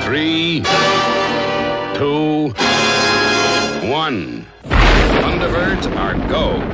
3, 2, 1. Thunderbirds are go.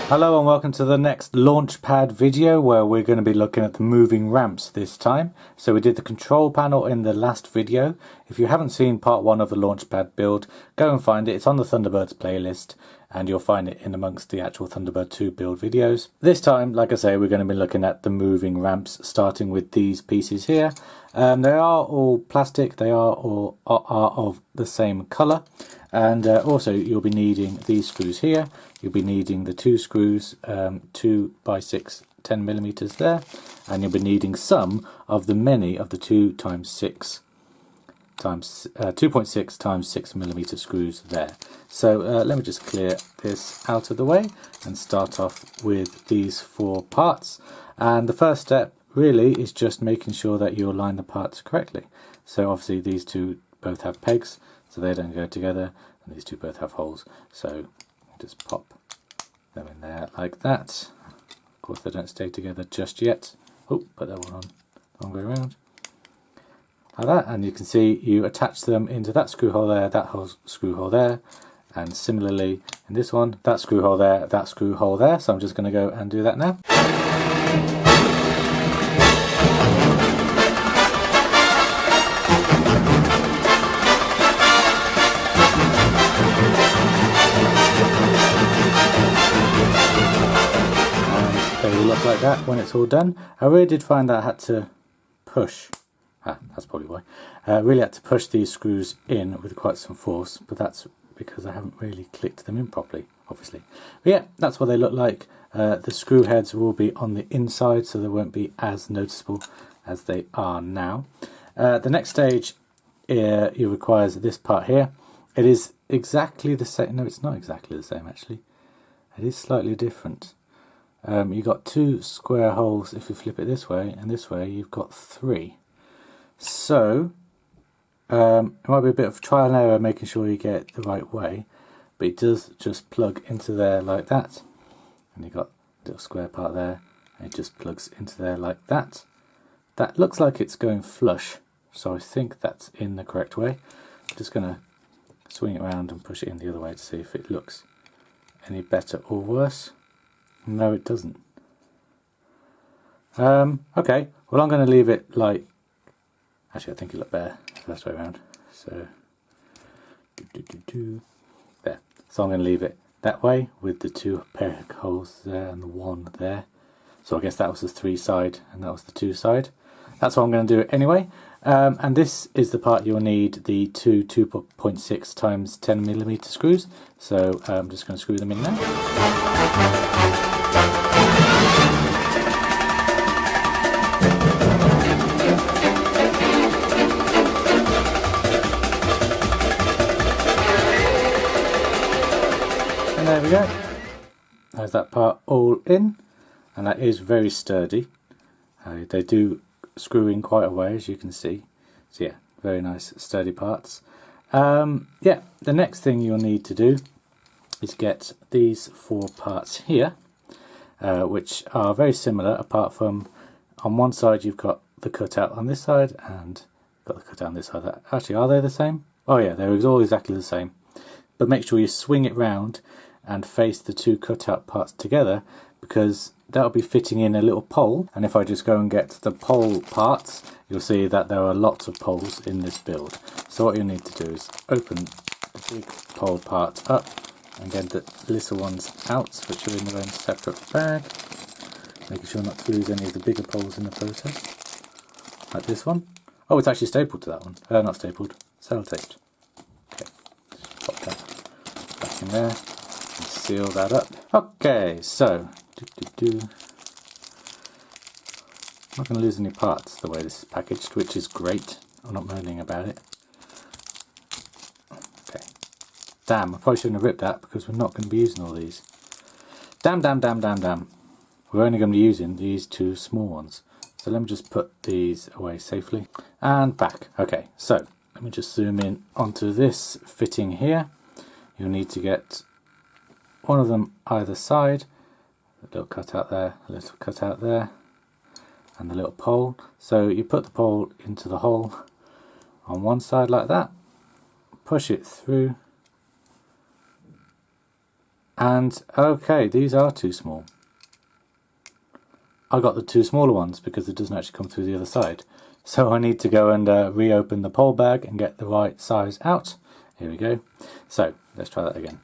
Hello and welcome to the next Launchpad video where we're going to be looking at the moving ramps this time. So we did the control panel in the last video. If you haven't seen part 1 of the Launchpad build, go and find it. It's on the Thunderbirds playlist and you'll find it in amongst the actual Thunderbird 2 build videos. This time, like I say, we're going to be looking at the moving ramps, starting with these pieces here. They are all plastic, they are all of the same colour. And also you'll be needing these screws here. You'll be needing the 2 screws, 2x6 10mm there, and you'll be needing some of the many of the 2.6 times 6mm screws there. So let me just clear this out of the way and start off with these 4 parts. And the first step really is just making sure that you align the parts correctly. So obviously these 2 both have pegs, so they don't go together, and these 2 both have holes, so just pop them in there like that. Of course they don't stay together just yet. Oh, put that one on wrong way around. Like that, and you can see you attach them into that screw hole there, that whole screw hole there, and similarly in this one, that screw hole there, that screw hole there. So I'm just going to go and do that now. They will look like that when it's all done. I really did find that I had to push, that's probably why, really had to push these screws in with quite some force, but that's because I haven't really clicked them in properly, obviously. But yeah, that's what they look like. The screw heads will be on the inside, so they won't be as noticeable as they are now. The next stage you requires this part here. It is exactly the same. No, it's not exactly the same actually. It is slightly different. You've got 2 square holes if you flip it this way, and this way you've got 3. So it might be a bit of trial and error making sure you get it the right way, but it does just plug into there like that, and you've got a little square part there, and it just plugs into there like that. That looks like it's going flush, so I think that's in the correct way. I'm just going to swing it around and push it in the other way to see if it looks any better or worse. No, it doesn't. Okay, well I'm going to leave it like, actually I think it looked better the first way around. So, there. So I'm going to leave it that way with the 2 pair of holes there and the 1 there. So I guess that was the 3 side and that was the 2 side. That's what I'm going to do anyway. And this is the part you'll need the 2 2.6 times 10mm screws. So I'm just going to screw them in now. And there we go. There's that part all in, and that is very sturdy. They do screw in quite a way, as you can see. So yeah, very nice sturdy parts. Yeah, the next thing you'll need to do is get these 4 parts here, which are very similar, apart from on one side you've got the cutout on this side and got the cutout on this side. Actually, are they the same? Oh yeah, they're all exactly the same. But make sure you swing it round and face the 2 cutout parts together, because that'll be fitting in a little pole. And if I just go and get the pole parts, you'll see that there are lots of poles in this build. So what you'll need to do is open the big pole part up and get the little ones out, which are in their own separate bag, making sure not to lose any of the bigger poles in the process, like this one. Oh, it's actually stapled to that one. Not stapled, sellotaped. Okay, just pop that back in there and seal that up. Okay, so I'm not going to lose any parts the way this is packaged, which is great. I'm not moaning about it. Okay. Damn, I probably shouldn't have ripped that because we're not going to be using all these. Damn. We're only going to be using these 2 small ones. So let me just put these away safely and back. Okay, so let me just zoom in onto this fitting here. You'll need to get one of them either side, a little cutout there, a little cutout there, and the little pole. So you put the pole into the hole on one side like that, push it through, and okay, these are too small. I got the two smaller ones because it doesn't actually come through the other side. So I need to go and reopen the pole bag and get the right size out. Here we go. So let's try that again.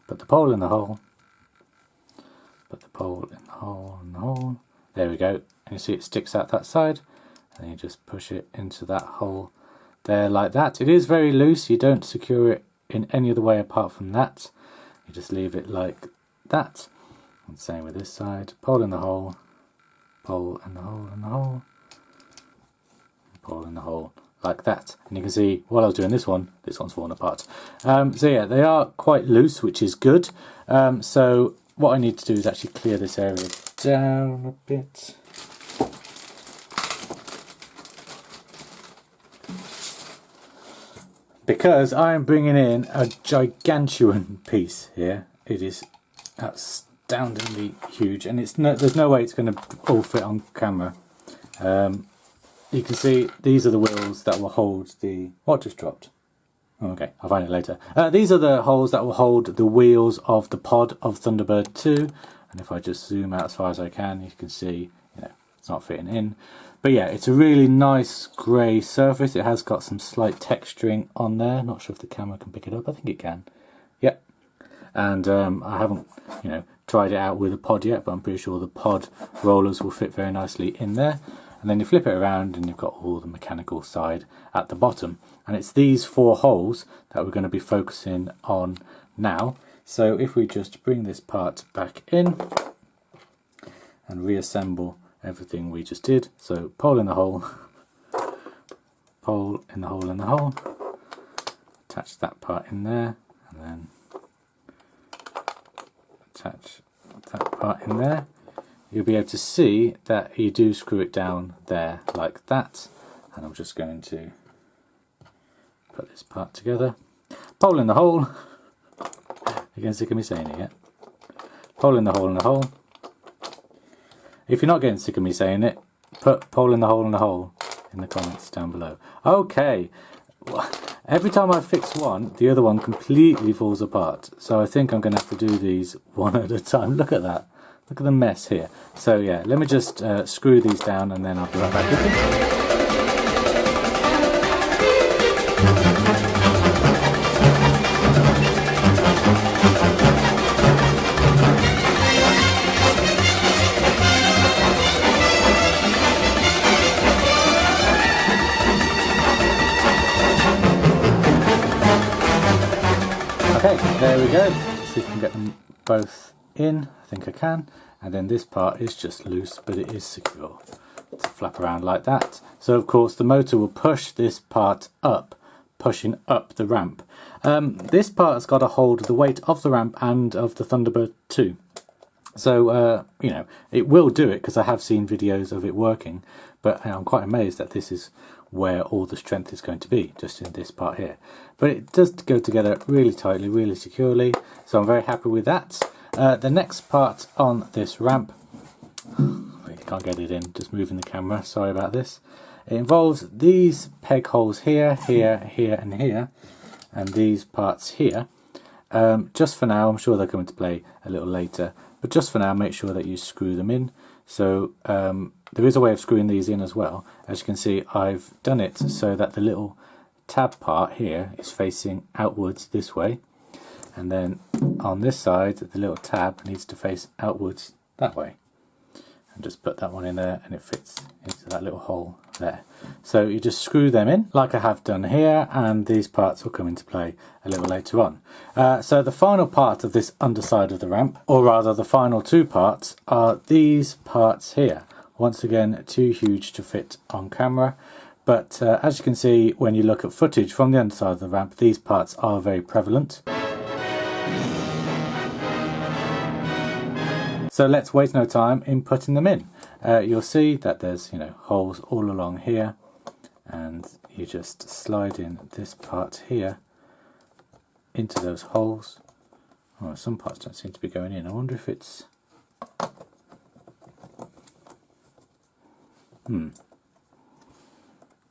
Put the pole in the hole. Put the pole in the hole, in the hole. There we go. And you see it sticks out that side. And then you just push it into that hole there like that. It is very loose. You don't secure it in any other way apart from that. You just leave it like that. And same with this side. Pole in the hole. Pole in the hole, in the hole. Pole in the hole, like that. And you can see while I was doing this one's falling apart. So yeah, they are quite loose, which is good. So what I need to do is actually clear this area down a bit. Because I am bringing in a gigantuan piece here. It is astoundingly huge, and there's no way it's going to all fit on camera. You can see these are the wheels that will hold the... What just dropped? Oh, okay, I'll find it later. These are the holes that will hold the wheels of the pod of Thunderbird 2. And if I just zoom out as far as I can, you can see, it's not fitting in. But yeah, it's a really nice grey surface. It has got some slight texturing on there. Not sure if the camera can pick it up. I think it can. Yep. And I haven't, tried it out with a pod yet, but I'm pretty sure the pod rollers will fit very nicely in there. And then you flip it around and you've got all the mechanical side at the bottom. And it's these 4 holes that we're going to be focusing on now. So if we just bring this part back in and reassemble everything we just did. So pole in the hole, pole in the hole in the hole, attach that part in there, and then attach that part in there. You'll be able to see that you do screw it down there like that. And I'm just going to put this part together. Pole in the hole. You're getting sick of me saying it yet? Pole in the hole in the hole. If you're not getting sick of me saying it, put pole in the hole in the comments down below. Okay. Every time I fix one, the other one completely falls apart. So I think I'm going to have to do these one at a time. Look at that. Look at the mess here. So yeah, let me just screw these down and then I'll be right back with you. Okay, there we go. Let's see if we can get them both in. I think I can. And then this part is just loose, but it is secure. To flap around like that. So of course the motor will push this part up, pushing up the ramp. This part has got to hold the weight of the ramp and of the Thunderbird 2. So, it will do it because I have seen videos of it working. But I'm quite amazed that this is where all the strength is going to be, just in this part here. But it does go together really tightly, really securely. So I'm very happy with that. The next part on this ramp, really can't get it in, just moving the camera, sorry about this. It involves these peg holes here, here, here and here, and these parts here. Just for now, I'm sure they'll come into play a little later, but just for now make sure that you screw them in. So there is a way of screwing these in as well. As you can see, I've done it so that the little tab part here is facing outwards this way. And then on this side, the little tab needs to face outwards that way. And just put that one in there and it fits into that little hole there. So you just screw them in like I have done here, and these parts will come into play a little later on. So the final part of this underside of the ramp, or rather the final 2 parts, are these parts here. Once again, too huge to fit on camera. But as you can see, when you look at footage from the underside of the ramp, these parts are very prevalent. So let's waste no time in putting them in. you'll see that there's holes all along here, and you just slide in this part here into those holes. Oh, some parts don't seem to be going in. I wonder if it's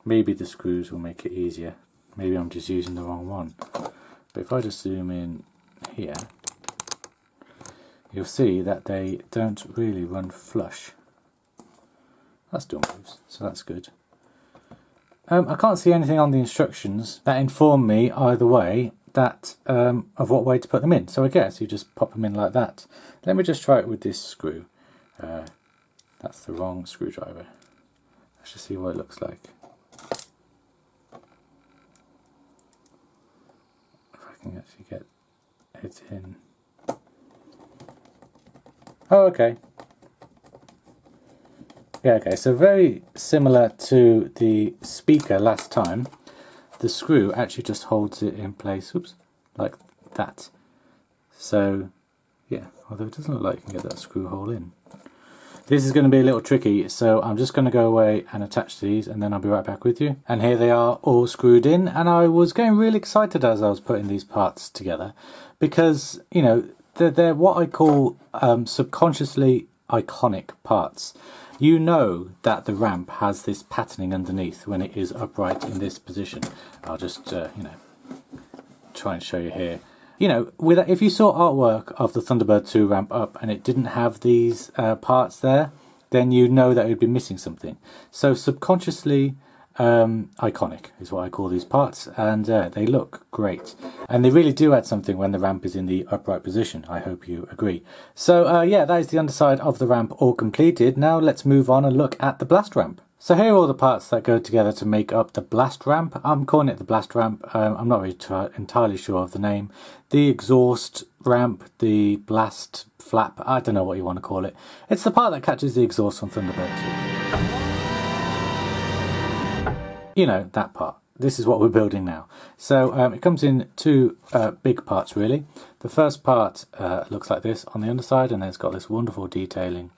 maybe the screws will make it easier. Maybe I'm just using the wrong one. But if I just zoom in here, you'll see that they don't really run flush. That still moves, so that's good. I can't see anything on the instructions that inform me either way that of what way to put them in. So I guess you just pop them in like that. Let me just try it with this screw. That's the wrong screwdriver. Let's just see what it looks like. If I can actually get it in. Oh, okay. Yeah, okay, so very similar to the speaker last time. The screw actually just holds it in place, oops, like that. So, yeah, although it doesn't look like you can get that screw hole in. This is going to be a little tricky, so I'm just going to go away and attach these, and then I'll be right back with you. And here they are all screwed in, and I was getting really excited as I was putting these parts together, because, they're what I call subconsciously iconic parts. You know that the ramp has this patterning underneath when it is upright in this position. I'll just, try and show you here. If you saw artwork of the Thunderbird 2 ramp up and it didn't have these parts there, then you know that it would be missing something. So subconsciously iconic is what I call these parts, and they look great. And they really do add something when the ramp is in the upright position. I hope you agree. So yeah, that is the underside of the ramp all completed. Now let's move on and look at the blast ramp. So here are all the parts that go together to make up the blast ramp. I'm calling it the blast ramp. I'm not really entirely sure of the name. The exhaust ramp, the blast flap, I don't know what you want to call it. It's the part that catches the exhaust from Thunderbird 2. That part. This is what we're building now. So it comes in two big parts really. The first part looks like this on the underside, and then it's got this wonderful detailing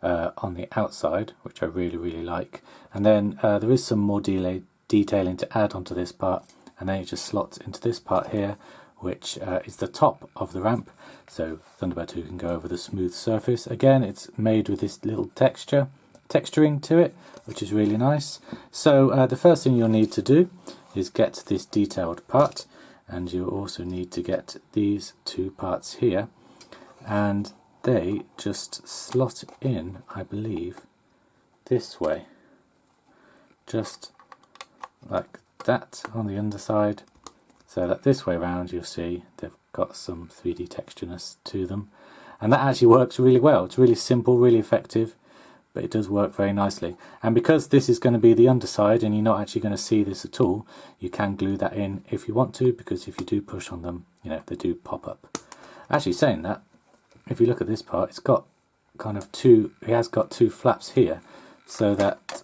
on the outside, which I really like. And then there is some more detailing to add onto this part, and then it just slots into this part here, which is the top of the ramp. So Thunderbird 2 can go over the smooth surface. Again, it's made with this little texturing to it, which is really nice. So the first thing you'll need to do is get this detailed part, and you'll also need to get these two parts here, and they just slot in, I believe, this way, just like that on the underside, so that this way around you'll see they've got some 3D textureness to them, and that actually works really well. It's really simple, really effective, but it does work very nicely. And because this is going to be the underside and you're not actually going to see this at all, you can glue that in if you want to, because if you do push on them, they do pop up. Actually, saying that, if you look at this part, it's got kind of it has got two flaps here, so that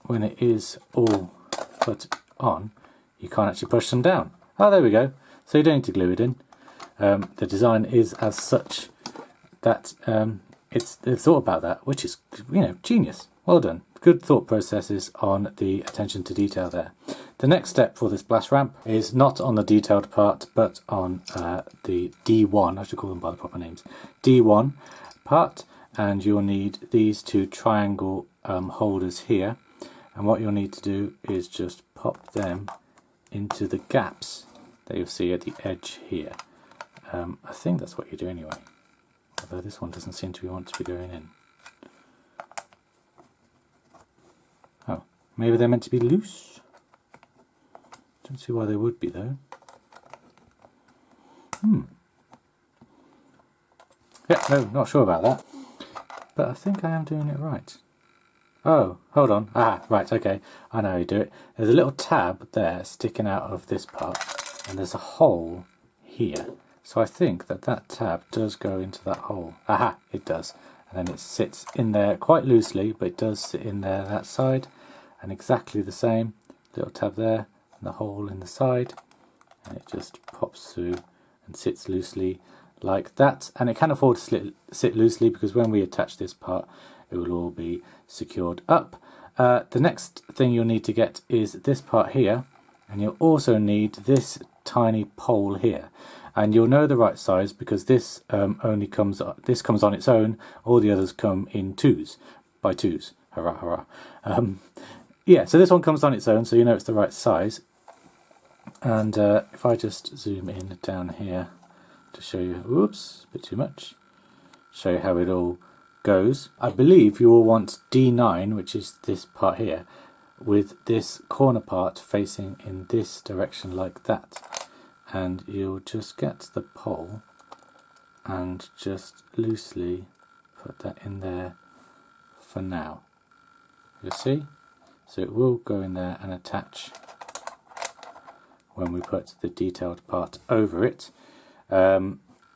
when it is all put on, you can't actually push them down. Oh, there we go. So you don't need to glue it in. The design is as such that they've thought about that, which is, genius. Well done. Good thought processes on the attention to detail there. The next step for this blast ramp is not on the detailed part, but on the D1, I should call them by the proper names, D1 part, and you'll need these two triangle holders here, and what you'll need to do is just pop them into the gaps that you'll see at the edge here. I think that's what you do anyway, although this one doesn't seem to want to be going in. Oh, maybe they're meant to be loose? Don't see why they would be though. Yeah, no, not sure about that. But I think I am doing it right. Oh, hold on. Ah, right, okay. I know how you do it. There's a little tab there sticking out of this part, and there's a hole here. So I think that tab does go into that hole. Aha, it does. And then it sits in there quite loosely, but it does sit in there that side. And exactly the same. Little tab there. The hole in the side, and it just pops through and sits loosely like that. And it can afford to sit loosely, because when we attach this part, it will all be secured up. The next thing you'll need to get is this part here, and you'll also need this tiny pole here. And you'll know the right size because this comes on its own. All the others come in twos, by twos. Hurrah, hurrah. Yeah, so this one comes on its own, so you know it's the right size. And if I just zoom in down here to show you, whoops, a bit too much, show you how it all goes. I believe you will want D9, which is this part here, with this corner part facing in this direction like that. And you'll just get the pole and just loosely put that in there for now. You see? So it will go in there and attach when we put the detailed part over it,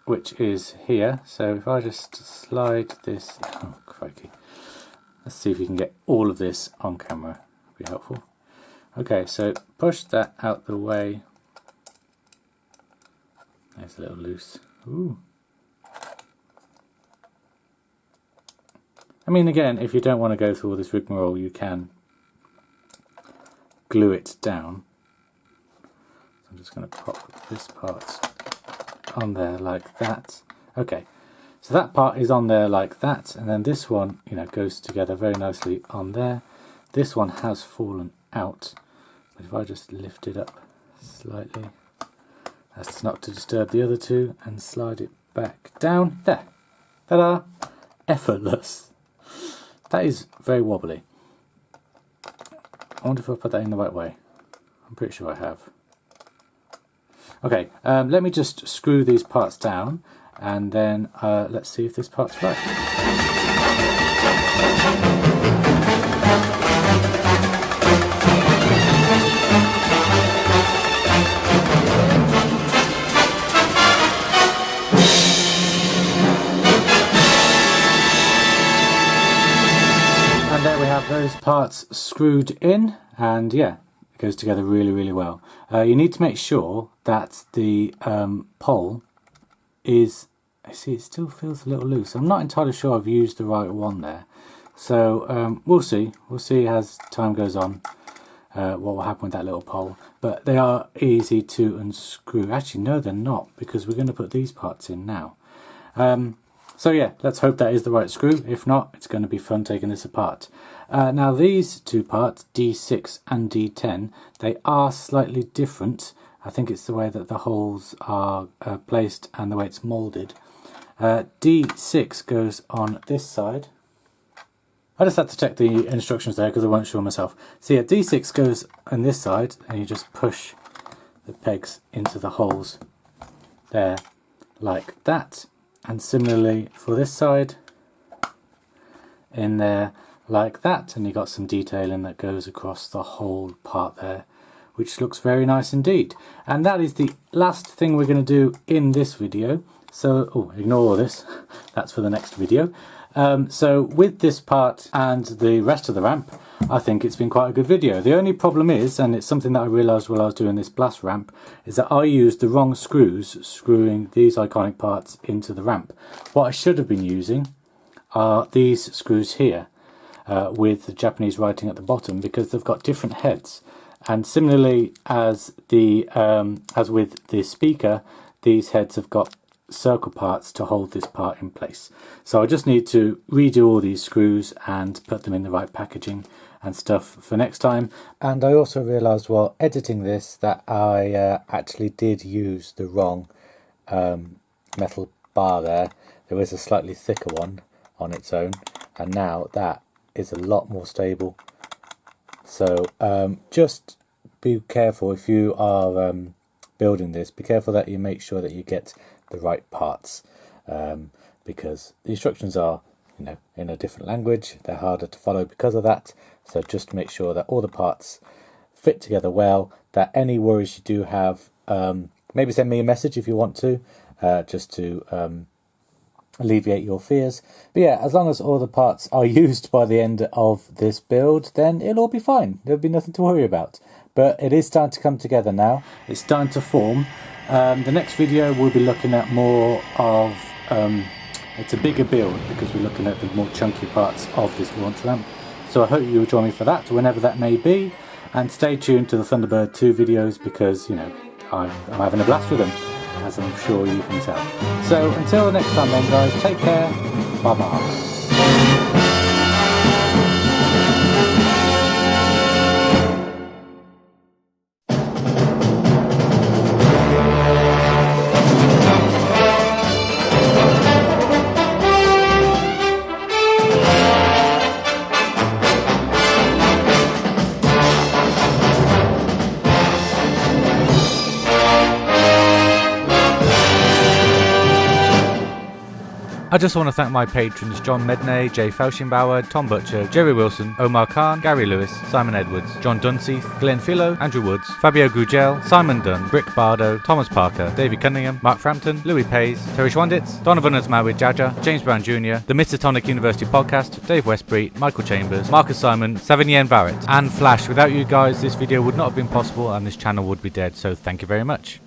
which is here. So if I just slide this, oh crikey, let's see if we can get all of this on camera, it'd be helpful. Okay, so push that out the way. It's a little loose. Ooh. I mean, again, if you don't want to go through all this rigmarole, you can glue it down. So I'm just going to pop this part on there like that. Okay, so that part is on there like that, and then this one, you know, goes together very nicely on there. This one has fallen out, but if I just lift it up slightly, that's not to disturb the other two, and slide it back down. There. Ta-da! Effortless. That is very wobbly. I wonder if I put that in the right way. I'm pretty sure I have. Okay, let me just screw these parts down, and then let's see if this part's right. And there we have those parts screwed in, and yeah, it goes together really, really well. You need to make sure that the pole is, I see it still feels a little loose. I'm not entirely sure I've used the right one there. So we'll see as time goes on what will happen with that little pole. But they are easy to unscrew. Actually, no, they're not, because we're going to put these parts in now. So yeah, let's hope that is the right screw. If not, it's going to be fun taking this apart. Now these two parts, D6 and D10, they are slightly different. I think it's the way that the holes are placed and the way it's moulded. D6 goes on this side. I just had to check the instructions there because I wasn't sure myself. So yeah, D6 goes on this side, and you just push the pegs into the holes there like that. And similarly for this side, in there like that, and you got some detailing that goes across the whole part there, which looks very nice indeed. And that is the last thing we're going to do in this video. So, oh, ignore all this, that's for the next video. So with this part and the rest of the ramp, I think it's been quite a good video. The only problem is, and it's something that I realised while I was doing this blast ramp, is that I used the wrong screws screwing these iconic parts into the ramp. What I should have been using are these screws here with the Japanese writing at the bottom, because they've got different heads. And similarly as with the speaker, these heads have got circle parts to hold this part in place. So I just need to redo all these screws and put them in the right packaging and stuff for next time. And I also realised while editing this that I actually did use the wrong metal bar there. There is a slightly thicker one on its own, and now that is a lot more stable. So just be careful if you are building this, be careful that you make sure that you get the right parts, because the instructions are, you know, in a different language. They're harder to follow because of that. So just make sure that all the parts fit together well, that any worries you do have, maybe send me a message if you want to, just to alleviate your fears. But yeah, as long as all the parts are used by the end of this build, then it'll all be fine. There'll be nothing to worry about. But it is starting to come together now. It's starting to form. The next video we'll be looking at more of It's a bigger build because we're looking at the more chunky parts of this launch ramp. So I hope you'll join me for that, whenever that may be. And stay tuned to the Thunderbird 2 videos because, you know, I'm having a blast with them, as I'm sure you can tell. So until the next time then, guys, take care. Bye-bye. I just want to thank my patrons John Medney, Jay Felschenbauer, Tom Butcher, Jerry Wilson, Omar Khan, Gary Lewis, Simon Edwards, John Dunseith, Glenn Philo, Andrew Woods, Fabio Gugel, Simon Dunn, Brick Bardo, Thomas Parker, David Cunningham, Mark Frampton, Louis Pays, Terry Schwanditz, Donovan Asmawid Jaja, James Brown Jr., the Miskatonic University Podcast, Dave Westbury, Michael Chambers, Marcus Simon, Savigny Varrett, and Flash. Without you guys, this video would not have been possible and this channel would be dead, so thank you very much.